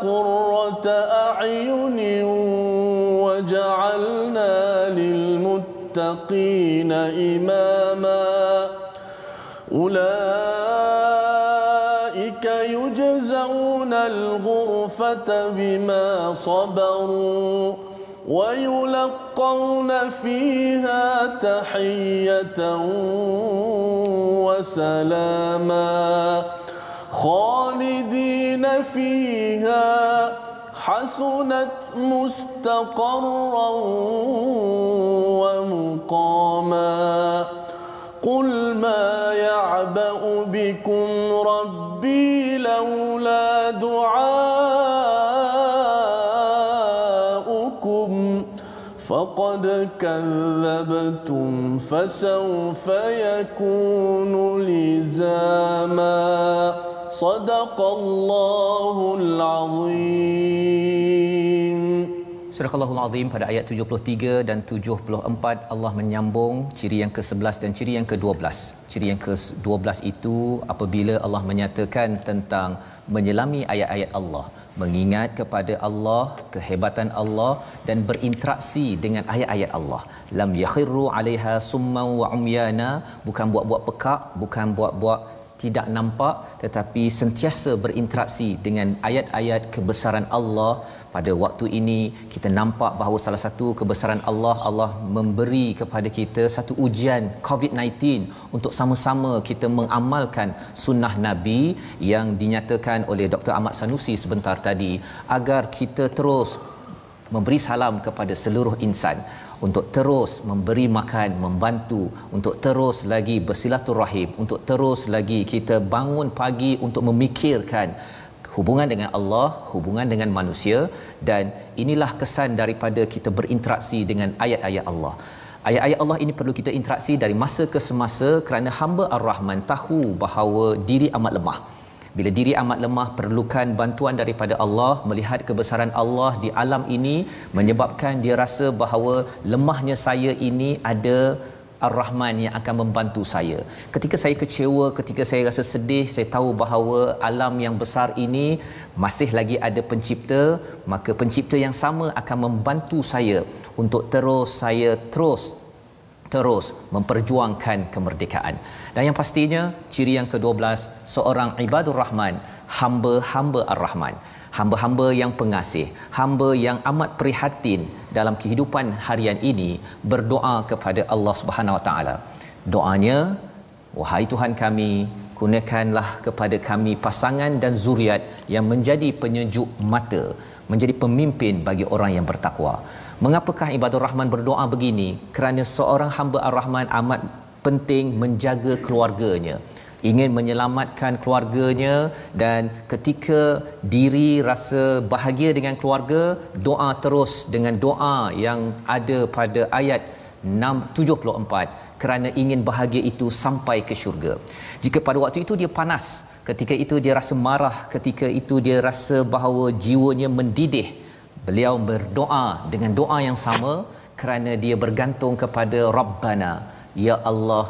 قرة أعين وجعلنا للمتقين إماما أولئك يجزون الغرفة بما صبروا ويلقون يلقون فيها تحية وسلاما خالدين فيها حسنت مستقرا ومقاما قل ما يعبأ بكم ربي لولا دعاؤكم فقد كذبتم فسوف يكون لزاما صدق الله العظيم. Surah Al-Allahul Azim pada ayat 73 dan 74 Allah menyambung ciri yang ke-11 dan ciri yang ke-12. Ciri yang ke-12 itu apabila Allah menyatakan tentang menyelami ayat-ayat Allah, mengingat kepada Allah, kehebatan Allah dan berinteraksi dengan ayat-ayat Allah. Lam yakhirru 'alaiha summan wa umyana, bukan buat-buat pekak, bukan buat-buat tidak nampak, tetapi sentiasa berinteraksi dengan ayat-ayat kebesaran Allah. Pada waktu ini kita nampak bahawa salah satu kebesaran Allah, Allah memberi kepada kita satu ujian COVID-19 untuk sama-sama kita mengamalkan sunnah Nabi yang dinyatakan oleh Dr. Ahmad Sanusi sebentar tadi, agar kita terus memberi salam kepada seluruh insan, untuk terus memberi makan, membantu, untuk terus lagi bersilaturahim, untuk terus lagi kita bangun pagi untuk memikirkan hubungan dengan Allah, hubungan dengan manusia. Dan inilah kesan daripada kita berinteraksi dengan ayat-ayat Allah. Ayat-ayat Allah ini perlu kita interaksi dari masa ke semasa, kerana hamba Ar-Rahman tahu bahawa diri amat lemah. Bila diri amat lemah, perlukan bantuan daripada Allah. Melihat kebesaran Allah di alam ini menyebabkan dia rasa bahawa lemahnya saya ini ada Ar-Rahman yang akan membantu saya. Ketika saya kecewa, ketika saya rasa sedih, saya tahu bahawa alam yang besar ini masih lagi ada pencipta, maka pencipta yang sama akan membantu saya untuk saya terus memperjuangkan kemerdekaan. Dan yang pastinya ciri yang ke-12, seorang ibadur rahman, hamba-hamba ar-Rahman, hamba-hamba yang pengasih, hamba yang amat prihatin dalam kehidupan harian ini, berdoa kepada Allah Subhanahu Wa Taala. Doanya, wahai Tuhan kami, kurniakanlah kepada kami pasangan dan zuriat yang menjadi penyejuk mata, menjadi pemimpin bagi orang yang bertakwa. Mengapakah ibadur rahman berdoa begini? Kerana seorang hamba ar-Rahman amat penting menjaga keluarganya, ingin menyelamatkan keluarganya, dan ketika diri rasa bahagia dengan keluarga, doa terus dengan doa yang ada pada ayat 74, kerana ingin bahagia itu sampai ke syurga. Jika pada waktu itu dia panas, ketika itu dia rasa marah, ketika itu dia rasa bahawa jiwanya mendidih, beliau berdoa dengan doa yang sama, kerana dia bergantung kepada Rabbana, ya Allah,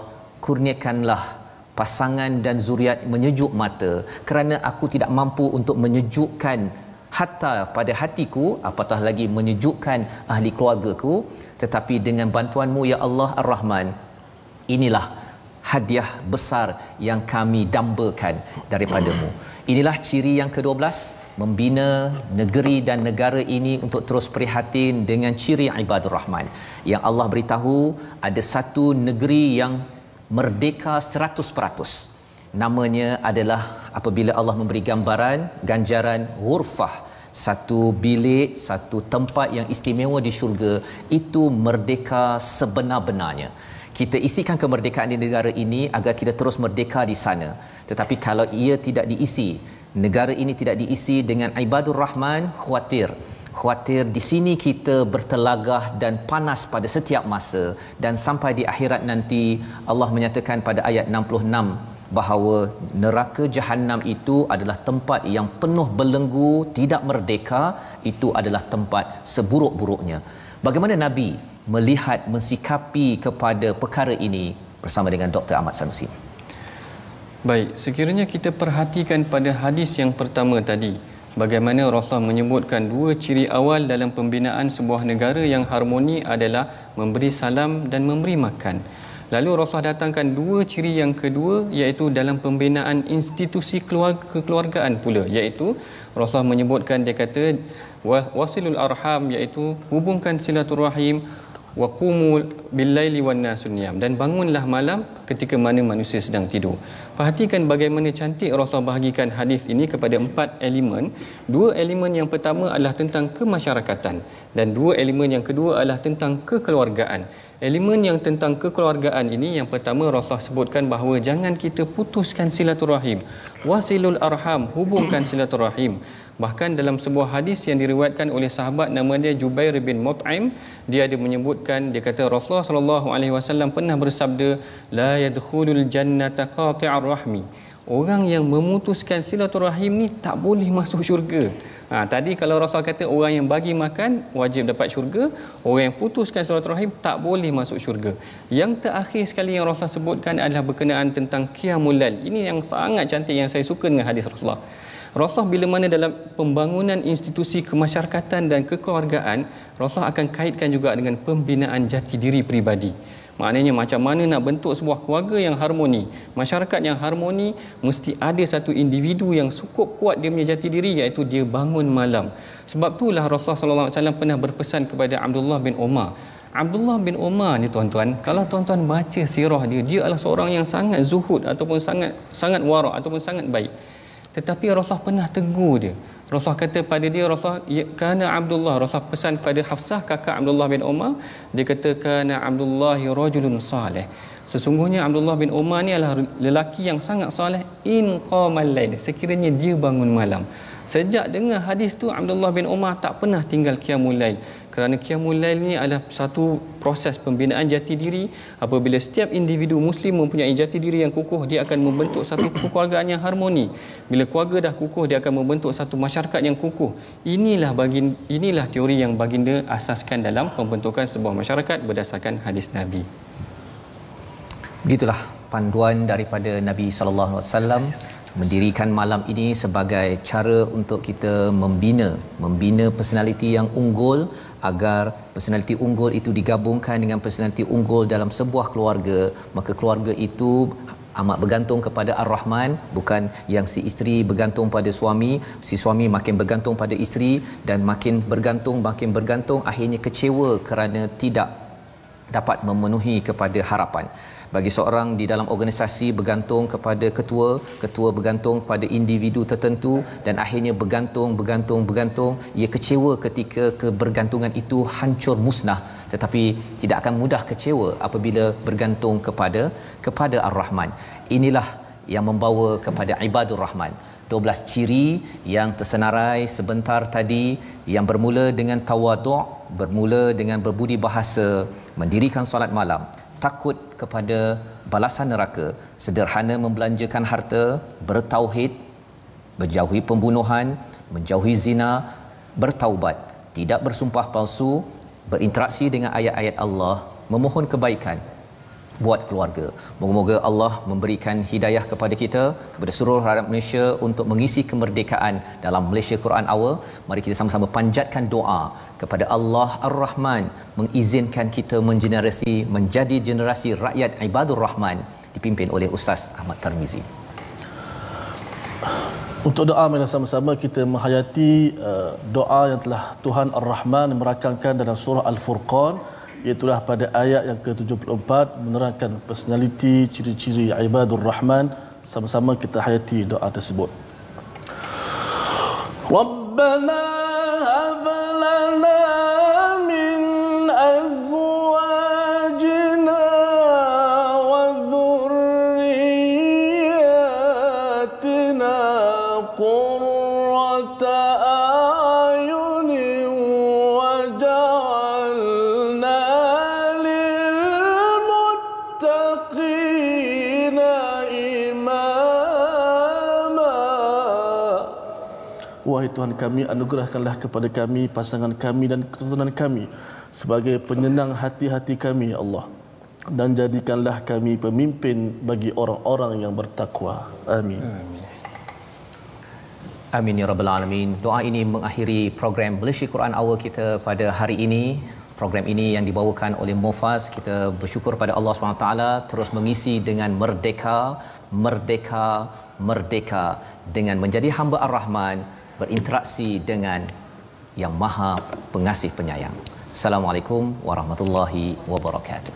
kurniakanlah pasangan dan zuriat menyejuk mata, kerana aku tidak mampu untuk menyejukkan hatta pada hatiku, apatah lagi menyejukkan ahli keluargaku. Tetapi dengan bantuanmu ya Allah Ar-Rahman, inilah hadiah besar yang kami dambakan daripadamu. Inilah ciri yang ke-12, membina negeri dan negara ini untuk terus prihatin dengan ciri ibadur rahman. Yang Allah beritahu ada satu negeri yang merdeka 100%. Namanya adalah, apabila Allah memberi gambaran, ganjaran ghurfah, satu bilik, satu tempat yang istimewa di syurga, itu merdeka sebenar-benarnya. Kita isikan kemerdekaan di negara ini agar kita terus merdeka di sana. Tetapi kalau ia tidak diisi, negara ini tidak diisi dengan ibadur rahman, khawatir di sini kita bertelagah dan panas pada setiap masa, dan sampai di akhirat nanti Allah menyatakan pada ayat 66 bahawa neraka Jahannam itu adalah tempat yang penuh belenggu, tidak merdeka, itu adalah tempat seburuk-buruknya. Bagaimana Nabi melihat, mensikapi kepada perkara ini bersama dengan Dr. Ahmad Sanusi? Baik, sekiranya kita perhatikan pada hadis yang pertama tadi, bagaimana Rasulullah menyebutkan dua ciri awal dalam pembinaan sebuah negara yang harmoni adalah memberi salam dan memberi makan. Lalu Rasulullah datangkan dua ciri yang kedua, iaitu dalam pembinaan institusi kekeluargaan pula, iaitu Rasulullah menyebutkan, dia kata wasilul arham, iaitu hubungkan silaturahim, wa qumu bil-laili wan-nasu niyam, dan bangunlah malam ketika mana manusia sedang tidur. Perhatikan bagaimana cantik Rasulullah bahagikan hadis ini kepada 4 elemen. 2 elemen yang pertama adalah tentang kemasyarakatan dan 2 elemen yang kedua adalah tentang kekeluargaan. Elemen yang tentang kekeluargaan ini, yang pertama Rasulullah sebutkan bahawa jangan kita putuskan silaturahim. Wasilul arham, hubungkan silaturahim. Bahkan dalam sebuah hadis yang diriwayatkan oleh sahabat nama dia Jubair bin Mut'im, dia ada menyebutkan, dia kata Rasulullah sallallahu alaihi wasallam pernah bersabda, la yadkhulul jannata qati'ur rahmi. Orang yang memutuskan silaturahim ni tak boleh masuk syurga. Tadi kalau Rasul kata orang yang bagi makan wajib dapat syurga, orang yang putuskan silaturahim tak boleh masuk syurga. Yang terakhir sekali yang Rasul sebutkan adalah berkenaan tentang qiyamul lail. Ini yang sangat cantik yang saya suka dengan hadis Rasulullah. Rasulullah bila mana dalam pembangunan institusi kemasyarakatan dan kekeluargaan, Rasulullah akan kaitkan juga dengan pembinaan jati diri peribadi. Maknanya macam mana nak bentuk sebuah keluarga yang harmoni, masyarakat yang harmoni, mesti ada satu individu yang cukup kuat dia punya jati diri, iaitu dia bangun malam. Sebab itulah Rasulullah sallallahu alaihi wasallam pernah berpesan kepada Abdullah bin Umar. Abdullah bin Umar ni tuan-tuan, kalau tuan-tuan baca sirah dia, dia adalah seorang yang sangat zuhud ataupun sangat wara' ataupun sangat baik. Tetapi Rasulullah pernah tegur dia. Rasulullah kata pada dia, Rasulullah kana Abdullah, Rasulullah pesan pada Hafsah kakak Abdullah bin Umar, dia kata kana Abdullahi rajulun salih. Sesungguhnya Abdullah bin Umar ni adalah lelaki yang sangat soleh, in qamal lail, sekiranya dia bangun malam. Sejak dengar hadis tu, Abdullah bin Umar tak pernah tinggal qiyamul lail. Kerana qiyamul lail ni adalah satu proses pembinaan jati diri. Apabila setiap individu muslim mempunyai jati diri yang kukuh, dia akan membentuk satu kekeluargaan yang harmoni. Bila keluarga dah kukuh, dia akan membentuk satu masyarakat yang kukuh. Inilah teori yang baginda asaskan dalam pembentukan sebuah masyarakat berdasarkan hadis Nabi. Begitulah panduan daripada Nabi sallallahu alaihi wasallam, mendirikan malam ini sebagai cara untuk kita membina personaliti yang unggul, agar personaliti unggul itu digabungkan dengan personaliti unggul dalam sebuah keluarga. Maka keluarga itu amat bergantung kepada Ar-Rahman, bukan yang si isteri bergantung pada suami, si suami makin bergantung pada isteri, dan makin bergantung akhirnya kecewa kerana tidak dapat memenuhi kepada harapan. Bagi seorang di dalam organisasi bergantung kepada ketua bergantung pada individu tertentu, dan akhirnya bergantung, ia kecewa ketika kebergantungan itu hancur musnah. Tetapi tidak akan mudah kecewa apabila bergantung kepada Ar-Rahman. Inilah yang membawa kepada ibadur Rahman. 12 ciri yang tersenarai sebentar tadi, yang bermula dengan tawaduk, bermula dengan berbudi bahasa, mendirikan solat malam, takut kepada balasan neraka, sederhana membelanjakan harta, bertauhid, menjauhi pembunuhan, menjauhi zina, bertaubat, tidak bersumpah palsu, berinteraksi dengan ayat-ayat Allah, memohon kebaikan buat keluarga. Moga-moga Allah memberikan hidayah kepada kita, kepada seluruh rakyat Malaysia untuk mengisi kemerdekaan dalam Malaysia Quran Hour. Mari kita sama-sama panjatkan doa kepada Allah Ar-Rahman mengizinkan kita menjadi generasi rakyat ibadur Rahman dipimpin oleh Ustaz Ahmad Tarmizi. Untuk doa, mari sama-sama kita menghayati doa yang telah Tuhan Ar-Rahman merakamkan dalam surah Al-Furqan, iaitulah pada ayat yang ke-74, menerangkan personaliti, ciri-ciri ibadur Rahman. Sama-sama kita hayati doa tersebut. Rabbana hab lana min azwajina wa dhurriyyatina qurrata a'yunin waj'alna lilmuttaqina imama. Wahai Tuhan kami, anugerahkanlah kepada kami pasangan kami dan keturunan kami sebagai penyenang hati-hati kami, ya Allah, dan jadikanlah kami pemimpin bagi orang-orang yang bertakwa. Amin. Amin ya rabbal alamin. Doa ini mengakhiri program Malaysia Quran Hour kita pada hari ini. Program ini yang dibawakan oleh Mufas. Kita bersyukur pada Allah SWT terus mengisi dengan merdeka dengan menjadi hamba Ar-Rahman, berinteraksi dengan yang Maha Pengasih Penyayang. Assalamualaikum warahmatullahi wabarakatuh.